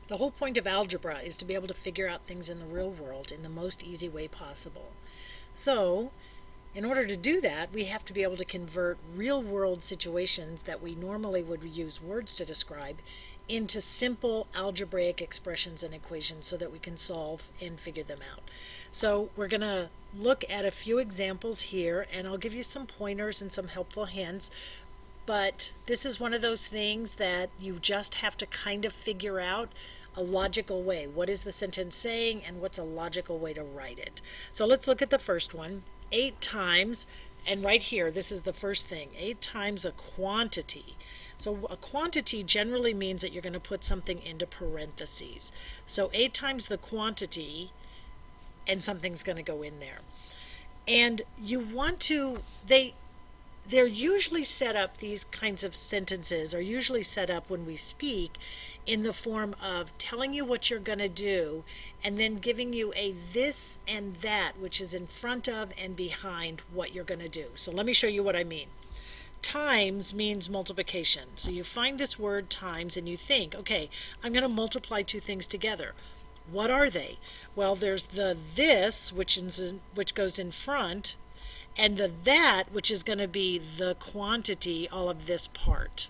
The whole point of algebra is to be able to figure out things in the real world in the most easy way possible. So, in order to do that, we have to be able to convert real world situations that we normally would use words to describe into simple algebraic expressions and equations so that we can solve and figure them out. So we're going to look at a few examples here, and I'll give you some pointers and some helpful hints. But this is one of those things that you just have to kind of figure out a logical way. What is the sentence saying, and what's a logical way to write it? So let's look at the first one. 8 times, and right here, this is the first thing, 8 times a quantity. So a quantity generally means that you're going to put something into parentheses. So 8 times the quantity, and something's going to go in there. And you want to, they're usually set up, these kinds of sentences are usually set up when we speak in the form of telling you what you're going to do and then giving you a this and that, which is in front of and behind what you're going to do. So let me show you what I mean. Times means multiplication. So you find this word times and you think, okay, I'm going to multiply two things together. What are they? Well, there's the this, which goes in front, and the that, which is going to be the quantity, all of this part.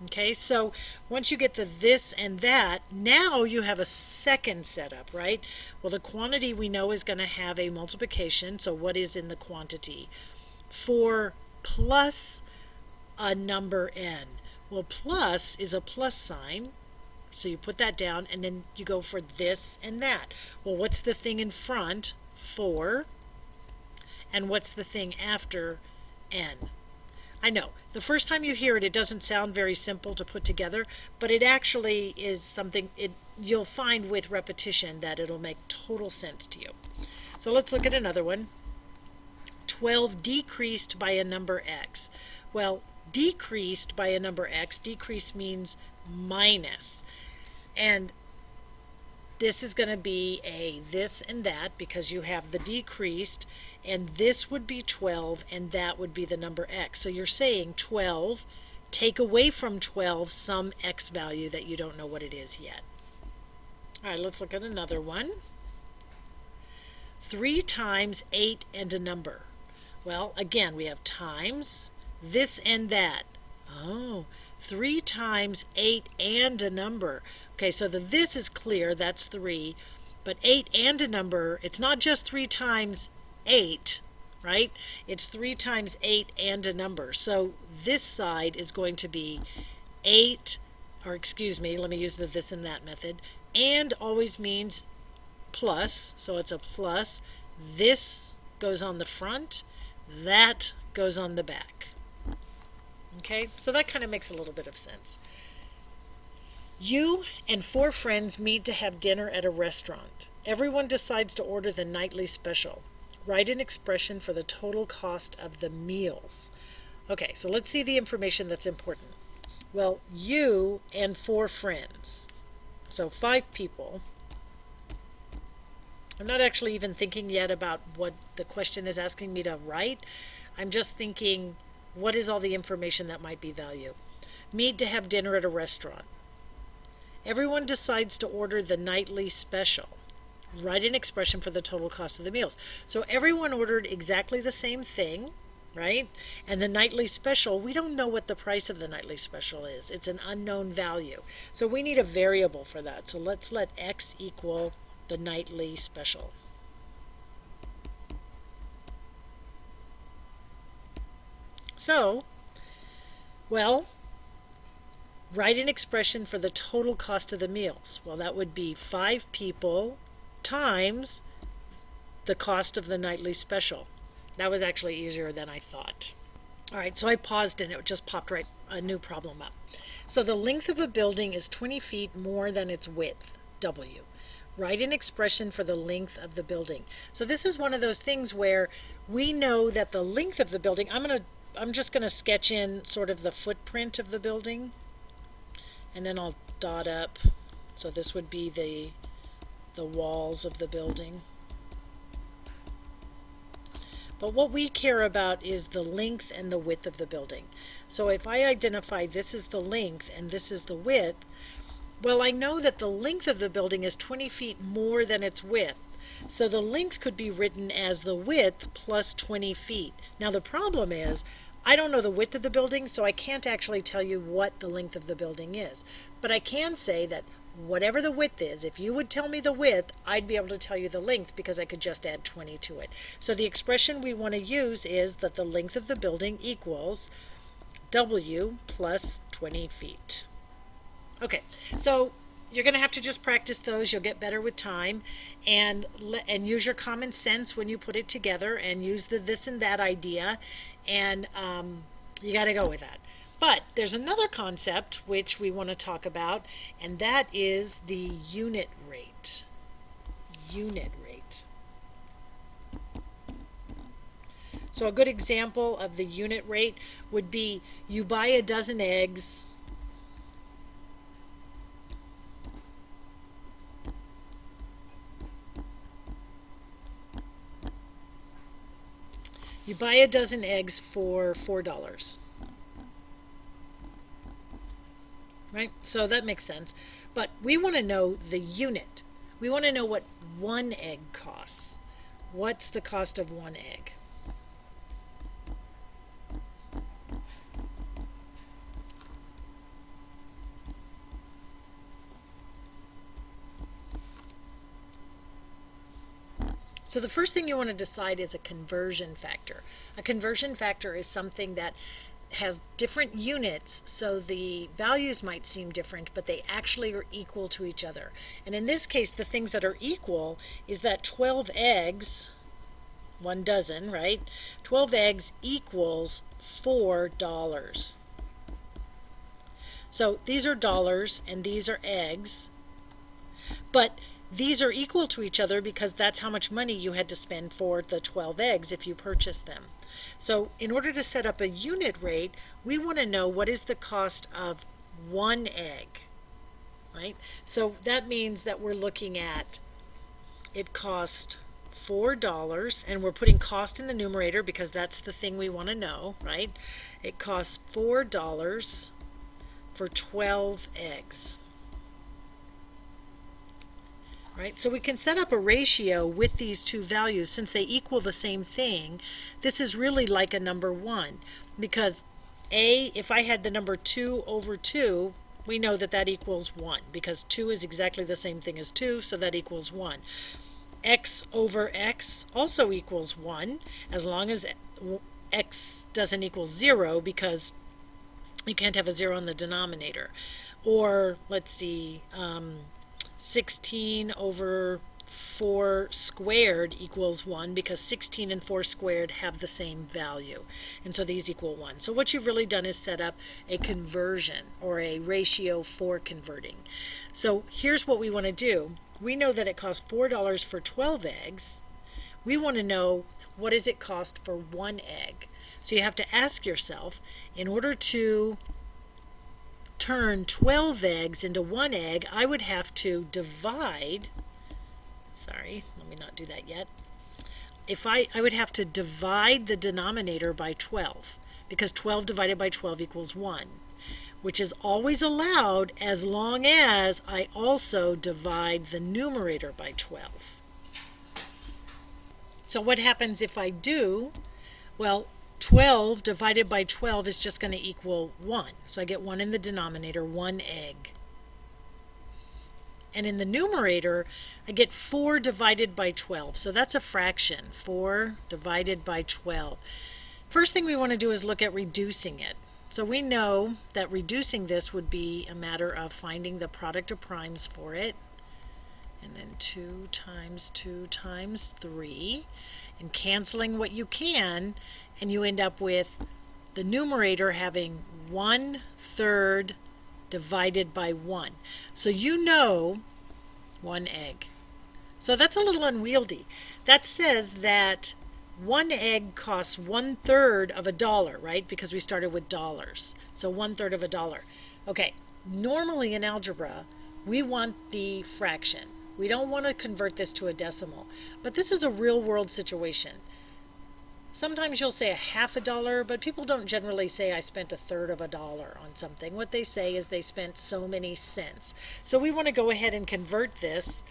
Okay, so once you get the this and that, now you have a second setup, right? Well, the quantity we know is going to have a multiplication, so what is in the quantity? 4 plus a number n. Well, plus is a plus sign, so you put that down, and then you go for this and that. Well, what's the thing in front? 4. And what's the thing after n? I know, the first time you hear it, it doesn't sound very simple to put together, but it actually is something you'll find with repetition that it'll make total sense to you. So let's look at another one. 12 decreased by a number x. Well, decreased by a number x, decrease means minus. And this is going to be a this and that because you have the decreased, and this would be 12 and that would be the number x. So you're saying 12, take away from 12 some x value that you don't know what it is yet. All right, let's look at another one. 3 times 8 and a number. Well, again, we have times, this and that. Oh, 3 times 8 and a number. Okay, so the this is clear, that's 3. But 8 and a number, it's not just 3 times 8, right? It's 3 times 8 and a number. So this side is going to be 8, or excuse me, let me use the this and that method. And always means plus, so it's a plus. This goes on the front, that goes on the back. Okay, so that kind of makes a little bit of sense. You and 4 friends meet to have dinner at a restaurant. Everyone decides to order the nightly special. Write an expression for the total cost of the meals. Okay, so let's see the information that's important. Well, you and 4 friends. So 5 people. I'm not actually even thinking yet about what the question is asking me to write. I'm just thinking, what is all the information that might be value? Meet to have dinner at a restaurant. Everyone decides to order the nightly special. Write an expression for the total cost of the meals. So everyone ordered exactly the same thing, right? And the nightly special, we don't know what the price of the nightly special is. It's an unknown value. So we need a variable for that. So let's let x equal the nightly special. So, well, write an expression for the total cost of the meals. Well, that would be 5 people times the cost of the nightly special. That was actually easier than I thought. All right, so I paused and it just popped right a new problem up. So the length of a building is 20 feet more than its width, W. Write an expression for the length of the building. So this is one of those things where we know that the length of the building, I'm just going to sketch in sort of the footprint of the building, and then I'll dot up. So this would be the walls of the building. But what we care about is the length and the width of the building. So if I identify this is the length and this is the width, Well, I know that the length of the building is 20 feet more than its width. So the length could be written as the width plus 20 feet. Now the problem is, I don't know the width of the building, so I can't actually tell you what the length of the building is. But I can say that whatever the width is, if you would tell me the width, I'd be able to tell you the length because I could just add 20 to it. So the expression we want to use is that the length of the building equals W plus 20 feet. Okay, so you're going to have to just practice those. You'll get better with time, and use your common sense when you put it together, and use the this and that idea, and you got to go with that. But there's another concept which we want to talk about, and that is the unit rate. Unit rate. So a good example of the unit rate would be you buy a dozen eggs. You buy a dozen eggs for $4. Right? So that makes sense. But we want to know the unit. We want to know what one egg costs. What's the cost of one egg? So the first thing you want to decide is a conversion factor. A conversion factor is something that has different units, so the values might seem different, but they actually are equal to each other. And in this case, the things that are equal is that 12 eggs, 1 dozen, right? 12 eggs equals $4. So these are dollars and these are eggs, but these are equal to each other because that's how much money you had to spend for the 12 eggs if you purchased them. So in order to set up a unit rate, we want to know what is the cost of one egg, right? So that means that we're looking at it cost $4, and we're putting cost in the numerator because that's the thing we want to know, right? It costs $4 for 12 eggs. Right? So we can set up a ratio with these two values since they equal the same thing. This is really like a number 1 because if I had the number 2 over 2, we know that that equals 1 because 2 is exactly the same thing as 2, so that equals 1. X over x also equals 1 as long as x doesn't equal 0 because you can't have a 0 in the denominator. Or let's see, 16 over 4 squared equals 1 because 16 and 4 squared have the same value. And so these equal 1. So what you've really done is set up a conversion or a ratio for converting. So here's what we want to do. We know that it costs $4 for 12 eggs. We want to know what does it cost for one egg. So you have to ask yourself, in order to turn 12 eggs into one egg, I would have to divide, sorry, let me not do that yet. I would have to divide the denominator by 12 because 12 divided by 12 equals 1, which is always allowed as long as I also divide the numerator by 12. So what happens if I do? Well, 12 divided by 12 is just going to equal 1. So I get 1 in the denominator, 1 egg. And in the numerator, I get 4 divided by 12. So that's a fraction, 4 divided by 12. First thing we want to do is look at reducing it. So we know that reducing this would be a matter of finding the product of primes for it. And then 2 times 2 times 3. And canceling what you can, and you end up with the numerator having 1/3 divided by 1. So you know 1 egg. So that's a little unwieldy. That says that 1 egg costs 1/3 of a dollar, right? Because we started with dollars. So 1/3 of a dollar. Okay, normally in algebra, we want the fraction. We don't want to convert this to a decimal. But this is a real world situation. Sometimes you'll say a half a dollar, but people don't generally say I spent a third of a dollar on something. What they say is they spent so many cents. So we want to go ahead and convert this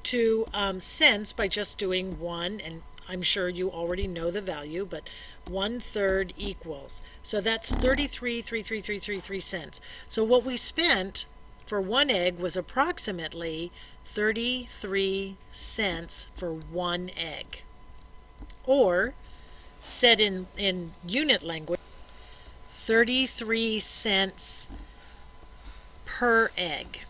to cents by just doing 1, and I'm sure you already know the value, but 1/3 equals. So that's 33.33333 cents. So what we spent for one egg was approximately 33 cents for one egg. Or, said in unit language, 33 cents per egg.